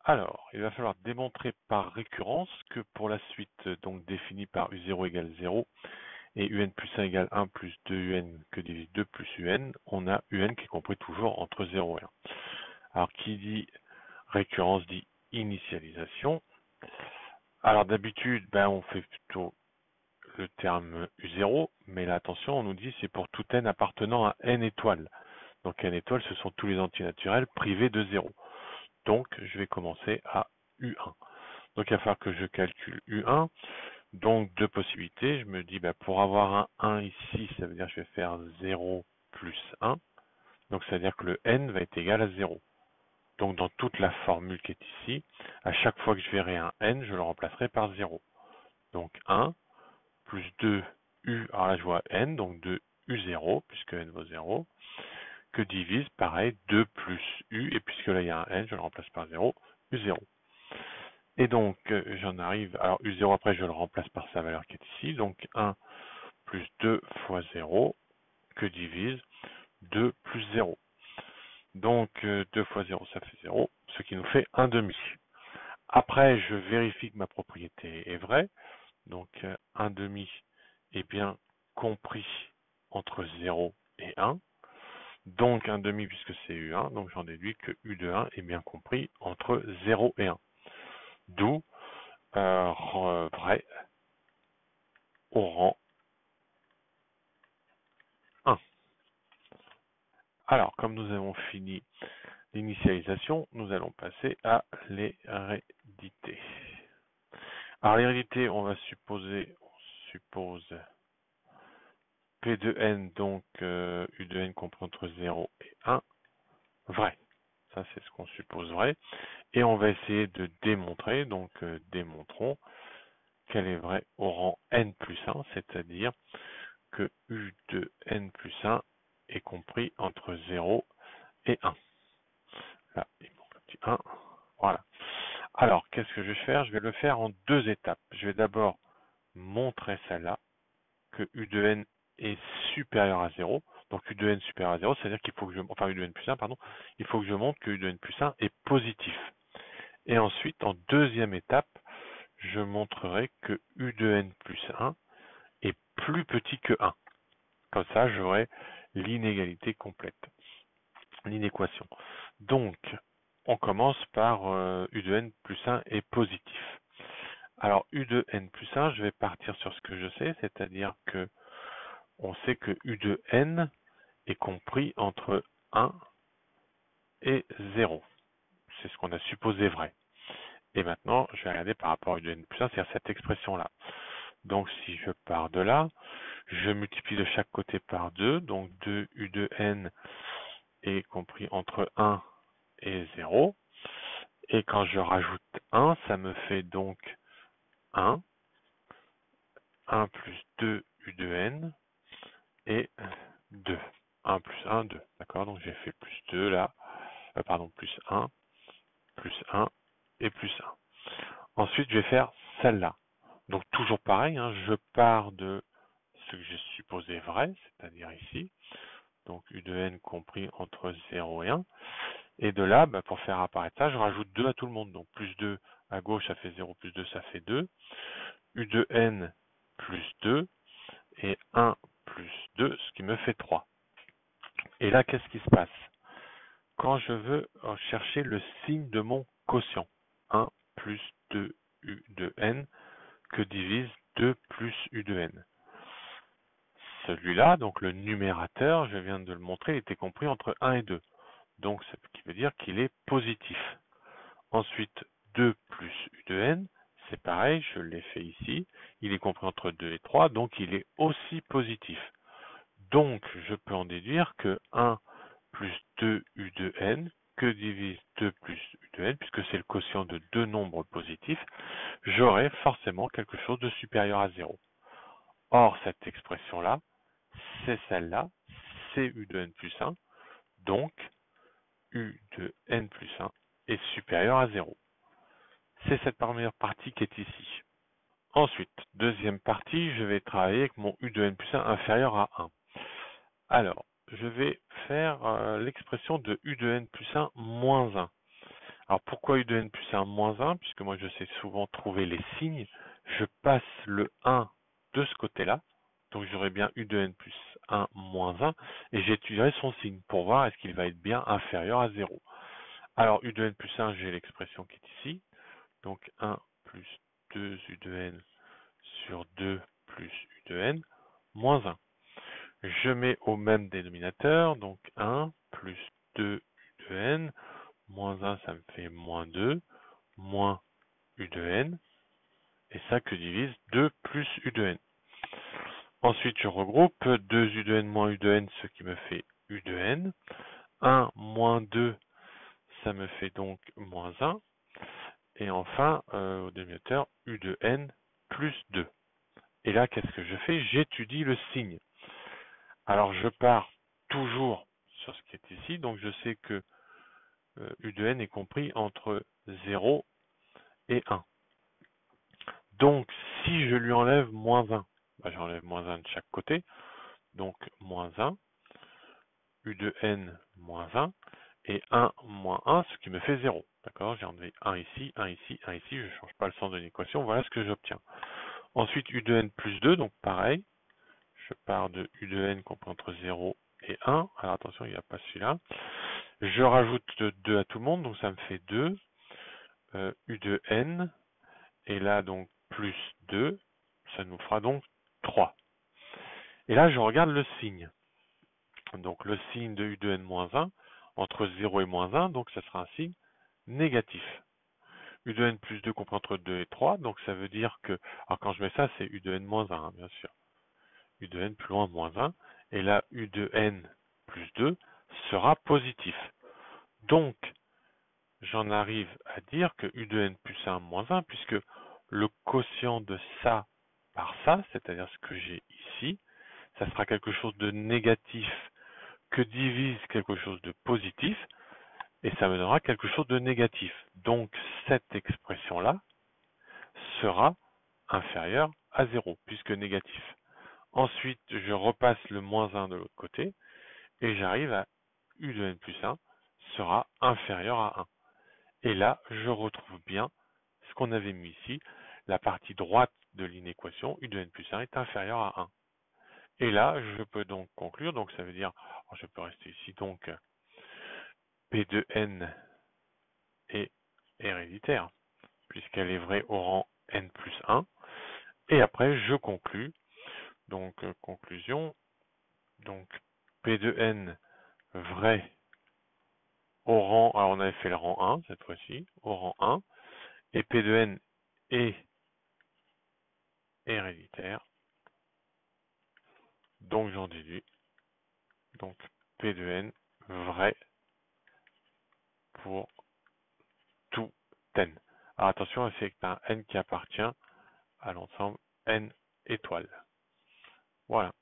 Alors, il va falloir démontrer par récurrence que pour la suite donc définie par U0 égale 0 et UN plus 1 égale 1 plus 2UN que divise 2 plus UN, on a UN qui est compris toujours entre 0 et 1. Alors, qui dit récurrence dit initialisation. Alors, d'habitude, on fait plutôt le terme U0, mais là, attention, on nous dit c'est pour tout N appartenant à N étoiles. Donc, N étoiles, ce sont tous les antinaturels privés de 0. Donc, je vais commencer à U1. Donc, il va falloir que je calcule U1. Donc, deux possibilités. Je me dis, pour avoir un 1 ici, ça veut dire que je vais faire 0 plus 1. Donc, ça veut dire que le n va être égal à 0. Donc, dans toute la formule qui est ici, à chaque fois que je verrai un n, je le remplacerai par 0. Donc, 1 plus 2 u, alors là, je vois n, donc 2 u0, puisque n vaut 0, que divise, pareil, 2 plus u, et puisque là, il y a un n, je le remplace par 0, u0. Et donc, j'en arrive, alors u0 après, je le remplace par sa valeur qui est ici, donc 1 plus 2 fois 0, que divise 2 plus 0. Donc, 2 fois 0, ça fait 0, ce qui nous fait 1 demi. Après, je vérifie que ma propriété est vraie, donc 1 demi est bien compris entre 0 et 1, donc 1 demi puisque c'est U1, donc j'en déduis que U de 1 est bien compris entre 0 et 1. D'où vrai au rang 1. Alors, comme nous avons fini l'initialisation, nous allons passer à l'hérédité. Alors, l'hérédité, on suppose P de n, donc U de n compris entre 0 et 1, vrai. Ça, c'est ce qu'on suppose vrai. Et on va essayer de démontrer, donc démontrons qu'elle est vraie au rang n plus 1, c'est-à-dire que U de n plus 1 est compris entre 0 et 1. Là, il manque un petit 1. Voilà. Alors, qu'est-ce que je vais faire? Je vais le faire en deux étapes. Je vais d'abord montrer celle-là, que U de n est supérieur à 0. Donc U de n supérieur à 0, c'est-à-dire qu'il faut que enfin U de n plus 1, pardon, il faut que je montre que U de n plus 1 est positif. Et ensuite, en deuxième étape, je montrerai que U de n plus 1 est plus petit que 1. Comme ça, j'aurai l'inégalité complète, l'inéquation. Donc, on commence par U de n plus 1 est positif. Alors, U de n plus 1, je vais partir sur ce que je sais, c'est-à-dire que on sait que U de n est compris entre 1 et 0. C'est ce qu'on a supposé vrai. Et maintenant, je vais regarder par rapport à U de n plus 1, c'est-à-dire cette expression-là. Donc, si je pars de là, je multiplie de chaque côté par 2, donc 2U de n est compris entre 1 et 0. Et quand je rajoute 1, ça me fait donc 1, 1 plus 2U de n et 2. 1 plus 1, 2. D'accord? Donc j'ai fait plus 2 là, plus 1 et plus 1. Ensuite, je vais faire celle-là. Donc toujours pareil, je pars de ce que j'ai supposé vrai, c'est-à-dire ici. Donc U de n compris entre 0 et 1. Et de là, pour faire apparaître ça, je rajoute 2 à tout le monde. Donc plus 2 à gauche, ça fait 0, plus 2, ça fait 2. U de n plus 2 et 1 plus 2, ce qui me fait 3. Et là, qu'est-ce qui se passe? Quand je veux chercher le signe de mon quotient, 1 plus 2 U de n, que divise 2 plus U de n. Celui-là, donc le numérateur, je viens de le montrer, il était compris entre 1 et 2. Donc, ce qui veut dire qu'il est positif. Ensuite, 2 plus U de n, c'est pareil, je l'ai fait ici. Il est compris entre 2 et 3, donc il est aussi positif. Donc, je peux en déduire que 1 plus 2 U de n, que divise 2 plus U de n, puisque c'est le quotient de deux nombres positifs, j'aurai forcément quelque chose de supérieur à 0. Or, cette expression-là, c'est celle-là, c'est U de n plus 1, donc U de n plus 1 est supérieur à 0. C'est cette première partie qui est ici. Ensuite, deuxième partie, je vais travailler avec mon U de n plus 1 inférieur à 1. Alors, je vais faire l'expression de U de n plus 1 moins 1. Alors pourquoi u de n plus 1 moins 1? Puisque moi je sais souvent trouver les signes. Je passe le 1 de ce côté-là. Donc j'aurai bien u de n plus 1 moins 1. Et j'étudierai son signe pour voir est-ce qu'il va être bien inférieur à 0. Alors u de n plus 1, j'ai l'expression qui est ici. Donc 1 plus 2 u de n sur 2 plus u de n moins 1. Je mets au même dénominateur, donc 1 plus 2 u de n, moins 1 ça me fait moins 2, moins u de n, et ça que divise 2 plus u de n. Ensuite je regroupe 2 u de n moins u de n, ce qui me fait u de n. 1 moins 2, ça me fait donc moins 1. Et enfin, au dénominateur, u de n plus 2. Et là, qu'est-ce que je fais? J'étudie le signe. Alors, je pars toujours sur ce qui est ici. Donc, je sais que u de n est compris entre 0 et 1. Donc, si je lui enlève moins 1, j'enlève moins 1 de chaque côté. Donc, moins 1, u de n moins 1, et 1 moins 1, ce qui me fait 0. D'accord? J'ai enlevé 1 ici, 1 ici, 1 ici. Je ne change pas le sens de l'équation. Voilà ce que j'obtiens. Ensuite, u de n plus 2, donc pareil. Je pars de u de n compris entre 0 et 1. Alors attention, il n'y a pas celui-là. Je rajoute 2 à tout le monde, donc ça me fait 2. U de n, et là donc plus 2, ça nous fera donc 3. Et là, je regarde le signe. Donc le signe de u de n moins 1, entre 0 et moins 1, donc ça sera un signe négatif. U de n plus 2 compris entre 2 et 3, donc ça veut dire que, alors quand je mets ça, c'est u de n moins 1, hein, bien sûr. U de n plus loin moins 1, et là u de n plus 2 sera positif. Donc, j'en arrive à dire que u de n plus 1 moins 1, puisque le quotient de ça par ça, c'est-à-dire ce que j'ai ici, ça sera quelque chose de négatif que divise quelque chose de positif, et ça me donnera quelque chose de négatif. Donc, cette expression-là sera inférieure à 0, puisque négatif. Ensuite, je repasse le moins 1 de l'autre côté, et j'arrive à u de n plus 1 sera inférieur à 1. Et là, je retrouve bien ce qu'on avait mis ici, la partie droite de l'inéquation, u de n plus 1 est inférieur à 1. Et là, je peux donc conclure, donc ça veut dire, je peux rester ici, donc P de n est héréditaire, puisqu'elle est vraie au rang n plus 1. Et après, je conclus, donc conclusion, donc P de n vrai au rang, alors on avait fait le rang 1 cette fois-ci, au rang 1, et P de n est héréditaire, donc j'en déduis, donc P de n vrai pour tout n. Alors attention, c'est un n qui appartient à l'ensemble n étoiles. Voilà.